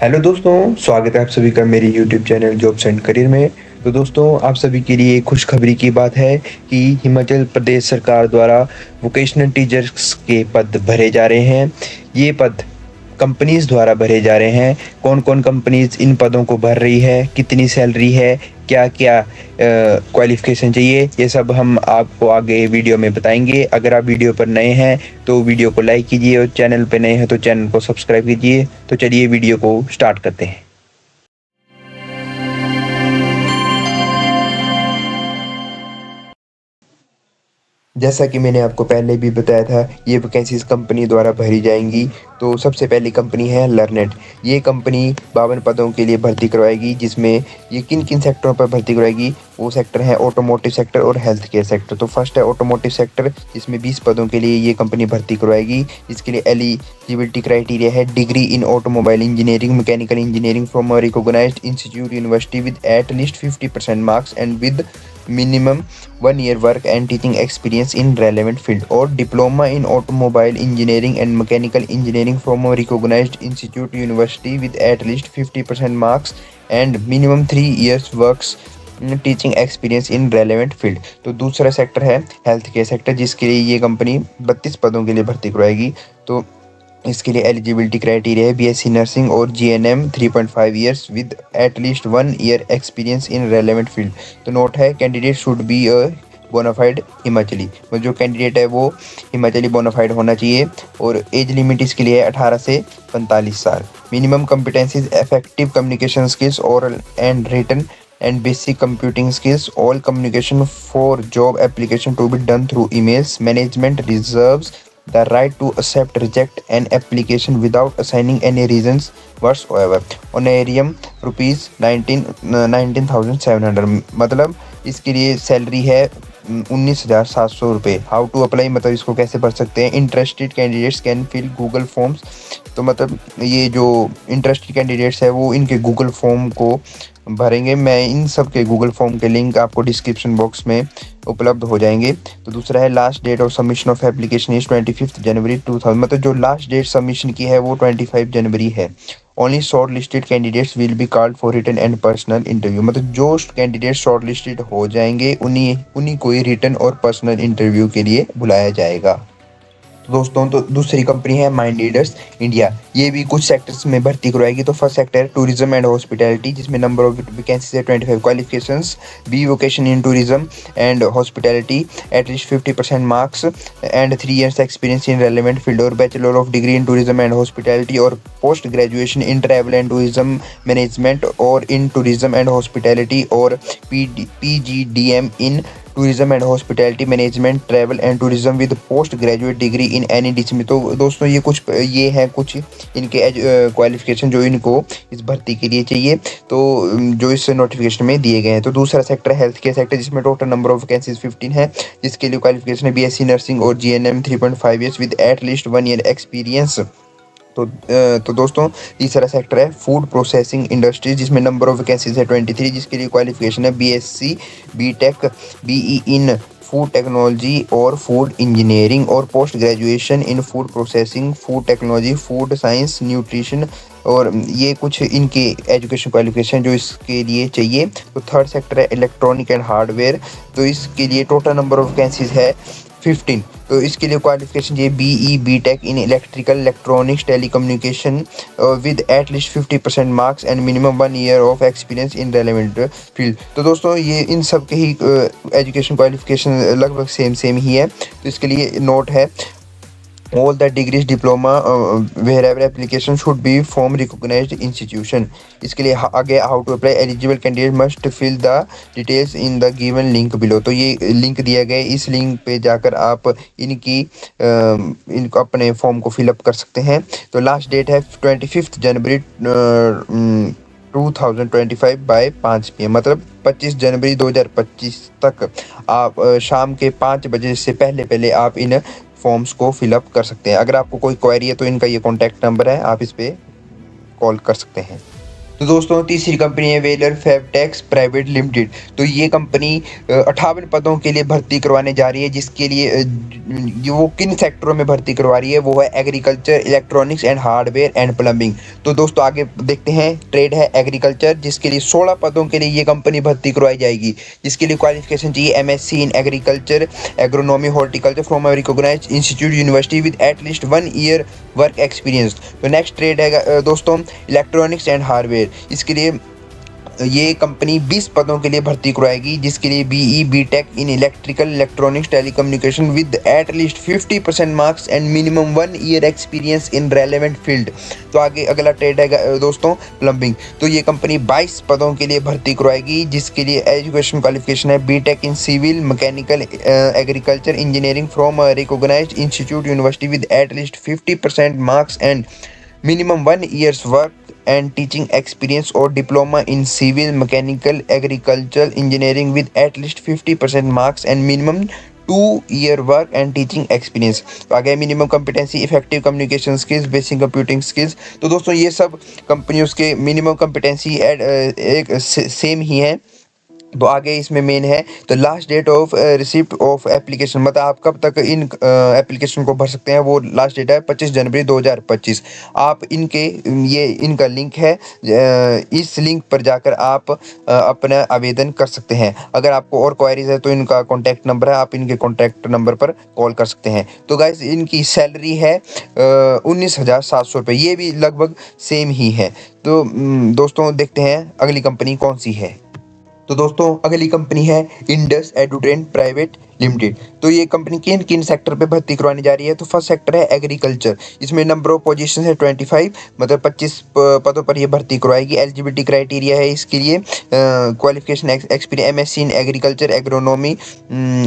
Hello दोस्तों, स्वागत है आप सभी का मेरे YouTube channel jobs and career में। तो दोस्तों, आप सभी के लिए खुशखबरी की बात है कि हिमाचल प्रदेश सरकार द्वारा वोकेशनल टीचर्स के पद भरे जा रहे हैं। ये पद कंपनीज द्वारा भरे जा रहे हैं। कौन कौन कंपनीज इन पदों को भर रही है, कितनी सैलरी है, क्या क्या क्वालिफिकेशन चाहिए, ये सब हम आपको आगे वीडियो में बताएंगे। अगर आप वीडियो पर नए हैं तो वीडियो को लाइक कीजिए और चैनल पर नए हैं तो चैनल को सब्सक्राइब कीजिए। तो चलिए वीडियो को स्टार्ट करते हैं। जैसा कि मैंने आपको पहले भी बताया था, ये वैकेंसीज कंपनी द्वारा भरी जाएंगी। तो सबसे पहली कंपनी है लर्नेट। ये कंपनी 52 पदों के लिए भर्ती करवाएगी, जिसमें ये किन किन सेक्टरों पर भर्ती करवाएगी, वो सेक्टर है ऑटोमोटिव सेक्टर और हेल्थ केयर सेक्टर। तो फर्स्ट है ऑटोमोटिव सेक्टर, जिसमें 20 पदों के लिए ये कंपनी भर्ती करवाएगी। इसके लिए एलिजिबिलिटी क्राइटेरिया है degree in automobile engineering, mechanical engineering from a recognised institute university with at least 50% marks and with minimum 1 year work and teaching experience in relevant field, or diploma in automobile engineering and mechanical engineering from a recognized institute university with at least 50% marks and minimum 3 years works teaching experience in relevant field. तो दूसरा sector है health care sector, जिसके लिए ये company 32 पदों के लिए भर्ती करवाएगी। तो इसके लिए एलिजिबिलिटी क्राइटेरिया है बीएससी नर्सिंग और GNM 3.5 years with at least 1 year experience in relevant field. तो नोट है, candidate should be a bona fide Himachali, मतलब जो कैंडिडेट है वो हिमाचली बोनाफाइड होना चाहिए। और एज लिमिट इसके लिए है 18 से 45 साल। Minimum competencies effective communication skills, oral and written and basic computing skills. All communication for job application to be done through emails. Management reserves the right to accept, reject an application without assigning any reasons whatsoever. Honorarium rupees 19,700, मतलब इसके लिए salary है 19,700 रुपये। How to apply, मतलब इसको कैसे भर सकते हैं। Interested candidates can fill Google forms. तो मतलब ये जो इंटरेस्टेड कैंडिडेट्स है वो इनके गूगल फॉर्म को भरेंगे। मैं इन सब के गूगल फॉर्म के लिंक आपको डिस्क्रिप्शन बॉक्स में उपलब्ध हो जाएंगे। तो दूसरा है last date of submission of application is 25 January 2000, मतलब जो लास्ट डेट सबमिशन की है वो 25 जनवरी है। Only shortlisted candidates will be called for written and personal interview, मतलब जो कैंडिडेट शॉर्ट लिस्टेड हो जाएंगे उन्हीं को ही रिटन और पर्सनल इंटरव्यू के लिए बुलाया जाएगा। तो दोस्तों, तो दूसरी कंपनी है माइंड लीडर्स इंडिया। ये भी कुछ सेक्टर्स में भर्ती करवाएगी। तो फर्स्ट सेक्टर है टूरिज्म एंड हॉस्पिटैलिटी, जिसमें नंबर ऑफ वैकेंसीज है 25। Qualifications B vocation in tourism and hospitality, at least 50% marks and 3 years experience in relevant field, और bachelor of degree in tourism and hospitality और post graduation in travel and tourism management और in tourism and hospitality, और PGDM in tourism and hospitality management travel and tourism with post graduate degree in any discipline. तो दोस्तों, ये हैं कुछ इनके qualification जो इनको इस भर्ती के लिए चाहिए, तो जो इस नोटिफिकेशन में दिए गए हैं। तो दूसरा सेक्टर है हेल्थ केयर सेक्टर, जिसमें टोटल नंबर ऑफ वैकेंसीज 15 है, जिसके लिए क्वालिफिकेशन है बीएससी नर्सिंग और GNM 3.5 years with at least 1 year experience. तो दोस्तों, तीसरा सेक्टर है फूड प्रोसेसिंग इंडस्ट्री, जिसमें नंबर ऑफ वैकेंसीज है 23, जिसके लिए क्वालिफिकेशन है BSc B Tech BE in food technology और फूड इंजीनियरिंग, और post graduation in food processing, food technology, food science, nutrition, और ये कुछ इनके एजुकेशन क्वालिफिकेशन जो इसके लिए चाहिए। तो थर्ड सेक्टर है इलेक्ट्रॉनिक एंड हार्डवेयर। तो इसके लिए टोटल नंबर ऑफ वैकेंसीज है 15। तो इसके लिए क्वालिफिकेशन ये BE B Tech in electrical electronics telecommunication with at least 50% marks and minimum 1 year of experience in relevant field. तो दोस्तों, ये इन सब के ही एजुकेशन क्वालिफिकेशन लगभग सेम ही है। तो इसके लिए नोट है, all the degrees diploma wherever application should be from recognized institution। इसके लिए आगे how to apply, eligible candidate must fill the details in the given link below. तो ये लिंक दिया गया है, इस लिंक पे जाकर आप इनको अपने फॉर्म को फिलअप कर सकते हैं। तो लास्ट डेट है 25 जनवरी 2025 बाय 5 PM, मतलब 25 जनवरी 2025 तक आप शाम के 5 बजे से पहले आप इन फॉर्म्स को फिलअप कर सकते हैं। अगर आपको कोई क्वेरी है तो इनका ये कॉन्टैक्ट नंबर है, आप इस पर कॉल कर सकते हैं। तो दोस्तों तीसरी कंपनी है वेलर फैबटेक्स प्राइवेट लिमिटेड। तो ये कंपनी 58 पदों के लिए भर्ती करवाने जा रही है, जिसके लिए वो किन सेक्टरों में भर्ती करवा रही है, वो है agriculture, electronics and hardware and plumbing. तो दोस्तों आगे देखते हैं, ट्रेड है एग्रीकल्चर, जिसके लिए 16 पदों के लिए ये कंपनी भर्ती करवाई जाएगी, जिसके लिए क्वालिफिकेशन चाहिए MSc in agriculture, agronomy, horticulture from a recognised institute university with at least 1 year work experience. तो नेक्स्ट ट्रेड है दोस्तों इलेक्ट्रॉनिक्स एंड हार्डवेयर। इसके लिए ये कंपनी 20 पदों के लिए भर्ती करवाएगी, जिसके लिए BE B Tech in electrical, electronics, telecommunication with at least 50% marks and minimum 1 year experience in relevant field. तो आगे अगला ट्रेड है दोस्तों प्लम्बिंग। तो ये कंपनी 22 पदों के लिए भर्ती करवाएगी, जिसके लिए एजुकेशन क्वालिफिकेशन है B Tech in civil, mechanical, agriculture, engineering from recognised institute university with at least 50% marks and minimum 1 year's work and teaching experience or diploma in civil, mechanical, agricultural, engineering with at least 50% marks and minimum 2 year work and teaching experience। तो आगे minimum competency, effective communication skills, basic computing skills. तो दोस्तों ये सब कंपनियों के minimum competency एक same ही है। तो आगे इसमें मेन है तो last date of receipt of application, मतलब आप कब तक इन एप्लीकेशन को भर सकते हैं, वो लास्ट डेट है 25 जनवरी 2025। आप इनका लिंक है, इस लिंक पर जाकर आप अपना आवेदन कर सकते हैं। अगर आपको और क्वायरीज है तो इनका कॉन्टैक्ट नंबर है, आप इनके कॉन्टैक्ट नंबर पर कॉल कर सकते हैं। तो गाइस इनकी सैलरी है 19,700 रुपये, ये भी लगभग सेम ही है। तो दोस्तों देखते हैं अगली कंपनी कौन सी है। तो दोस्तों अगली कंपनी है इंडस एडुट्रेंड प्राइवेट लिमिटेड। तो ये कंपनी किन किन सेक्टर पे भर्ती करवाने जा रही है। तो फर्स्ट सेक्टर है एग्रीकल्चर, इसमें नंबर ऑफ पोजीशन है 25, मतलब 25 पदों पर ये भर्ती करवाएगी। एलिजिबिलिटी क्राइटेरिया है इसके लिए qualification experience MSc in agriculture, agronomy,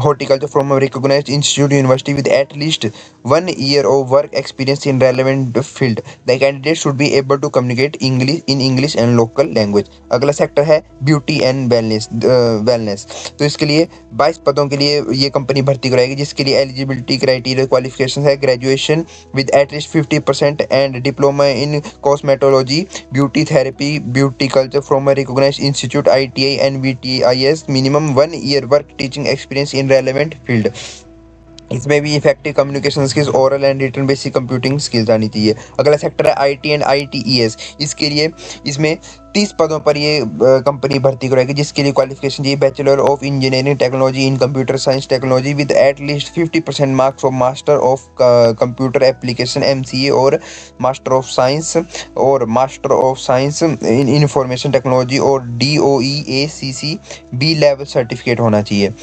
horticulture from recognised institute university with at least 1 year of work experience in relevant field. The candidate should be able to communicate English and local language. अगला sector है beauty and wellness. तो इसके लिए 22 पदों के लिए ये company भर्ती कराएगी, जिसके लिए एलिजिबिलिटी क्राइटेरिया क्वालिफिकेशन है graduation with at least 50% and diploma in cosmetology, beauty therapy, beauty culture from a recognised institute ITI NVTIS, minimum 1 year work teaching experience in relevant field. इसमें भी effective communication skills, oral and written basic computing skills आनी चाहिए। अगला sector है IT and ITES। इसके लिए इसमें 30 पदों पर ये कंपनी भर्ती कराएगी, जिसके लिए क्वालिफिकेशन चाहिए bachelor of engineering technology in computer science technology with at least 50% marks of master of computer application MCA और master of science in information technology और DOE ACC B level certificate होना चाहिए।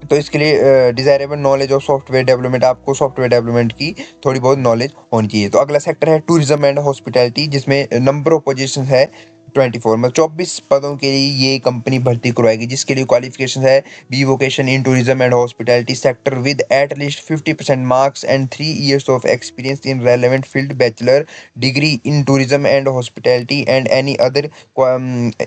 तो इसके लिए desirable knowledge of software development, आपको software development की थोड़ी बहुत नॉलेज होनी चाहिए। तो अगला सेक्टर है टूरिज्म एंड हॉस्पिटैलिटी, जिसमें नंबर ऑफ पोजीशन है 24, मतलब 24 पदों के लिए ये कंपनी भर्ती करवाएगी, जिसके लिए क्वालिफिकेशन है B vocation in tourism and hospitality sector with at least 50% marks and 3 years of experience in relevant field, bachelor degree in tourism and hospitality and any other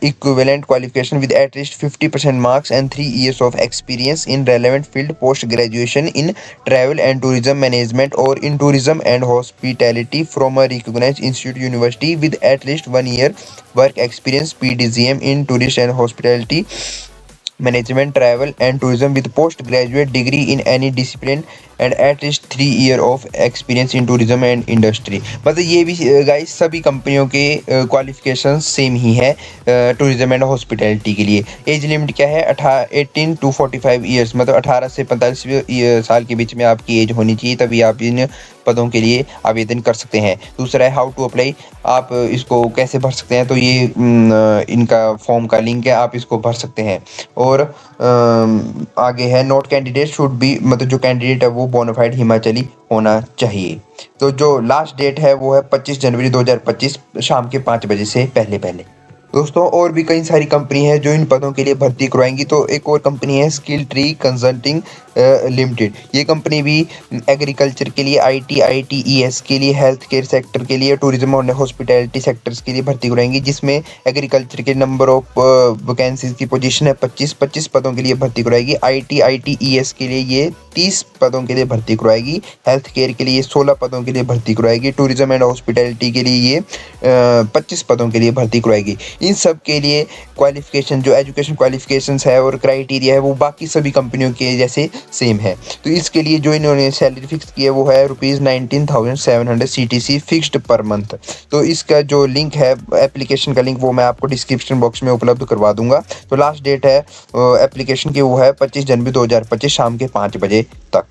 equivalent qualification with at least 50% marks and 3 years of experience in relevant field, post graduation in travel and tourism management और in tourism and hospitality from a recognised institute university with at least 1 year work experience PDGM in tourist and hospitality management, travel and tourism with postgraduate degree in any discipline and at least 3 year of experience in tourism and industry। मतलब ये भी guys सभी कंपनियों के qualification same ही है tourism and hospitality के लिए। एज लिमिट क्या है 18 to 45 ईयर्स, मतलब 18 से 45 साल के बीच में आपकी एज होनी चाहिए, तभी आप इन पदों के लिए आवेदन कर सकते हैं। दूसरा है हाउ टू अप्लाई, आप इसको कैसे भर सकते हैं। तो ये इनका फॉर्म का लिंक है, आप इसको भर सकते हैं। और आगे है नोट कैंडिडेट शुड बी, मतलब जो कैंडिडेट है वो बोनाफाइड हिमाचली होना चाहिए। तो जो लास्ट डेट है वो है 25 जनवरी 2025 शाम के 5 बजे से पहले। दोस्तों और भी कई सारी कंपनी है जो इन पदों के लिए भर्ती करवाएंगी। तो एक और कंपनी है स्किल ट्री कंसल्टिंग लिमिटेड। ये कंपनी भी एग्रीकल्चर के लिए, आईटी, आईटीईएस के लिए, हेल्थ केयर सेक्टर के लिए, टूरिज्म और हॉस्पिटैलिटी सेक्टर्स के लिए भर्ती करवाएंगी। जिसमें एग्रीकल्चर के नंबर ऑफ वैकेंसीज की पोजीशन है 25 पदों के लिए भर्ती करवाएगी। आईटी, आईटीईएस के लिए ये 30 पदों के लिए भर्ती करवाएगी। हेल्थ केयर के लिए 16 पदों के लिए भर्ती करवाएगी। टूरिज्म एंड हॉस्पिटैलिटी के लिए ये 25 पदों के लिए भर्ती करवाएगी। इन सब के लिए क्वालिफिकेशन, जो एजुकेशन क्वालिफिकेशंस है और क्राइटेरिया है, वो बाकी सभी कंपनियों के जैसे सेम है। तो इसके लिए जो इन्होंने सैलरी फिक्स की है वो है ₹19,700 CTC फिक्स्ड पर मंथ। तो इसका जो लिंक है, एप्लीकेशन का लिंक, वो मैं आपको डिस्क्रिप्शन बॉक्स में उपलब्ध करवा दूंगा। तो लास्ट डेट है एप्लीकेशन की, वो है 25 जनवरी 2025 शाम के 5 बजे तक।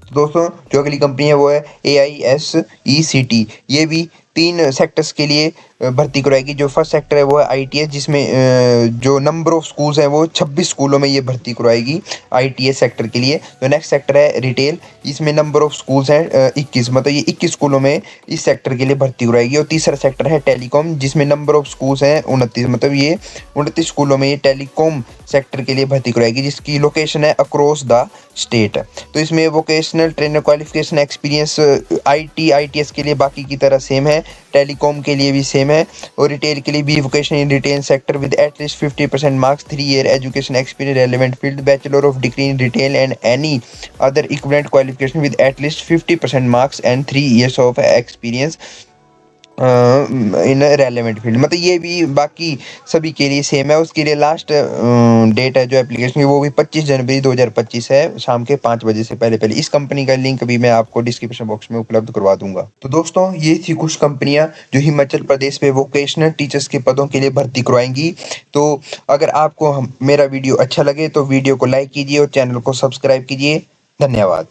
तो दोस्तों जो अगली कंपनी है वो है AISECT। ये भी 3 सेक्टर्स के लिए भर्ती कराएगी। जो फर्स्ट सेक्टर है वो है ITS, जिसमें जो नंबर ऑफ स्कूल्स हैं वो 26 स्कूलों में ये भर्ती करवाएगी ITS सेक्टर के लिए। जो नेक्स्ट सेक्टर है रिटेल, इसमें नंबर ऑफ स्कूल्स हैं 21, मतलब ये 21 स्कूलों में इस सेक्टर के लिए भर्ती कराएगी। और तीसरा सेक्टर है टेलीकॉम, जिसमें नंबर ऑफ स्कूल्स हैं 29, मतलब ये 29 स्कूलों में ये टेलीकॉम सेक्टर के लिए भर्ती कराएगी, जिसकी लोकेशन है अक्रॉस द स्टेट। तो इसमें vocational trainer qualification experience IT, ITS के लिए बाकी की तरह सेम है, टेलीकॉम के लिए भी सेम है। और रिटेल के लिए भी vocational in retail sector with at least 50% marks, 3 year education experience relevant field, bachelor of degree in retail and any other equivalent qualification with at least 50% marks and 3 years of experience in relevant field. मतलब ये भी बाकी सभी के लिए same है। उसके लिए लास्ट डेट है जो एप्लीकेशन की, वो भी 25 जनवरी 2025 है शाम के 5 बजे से पहले। इस कंपनी का लिंक भी मैं आपको डिस्क्रिप्शन बॉक्स में उपलब्ध करवा दूंगा। तो दोस्तों ये थी कुछ कंपनियां जो हिमाचल प्रदेश में वोकेशनल टीचर्स के पदों के लिए भर्ती करवाएंगी। तो अगर आपको मेरा वीडियो अच्छा लगे तो वीडियो को लाइक कीजिए और चैनल को सब्सक्राइब कीजिए। धन्यवाद।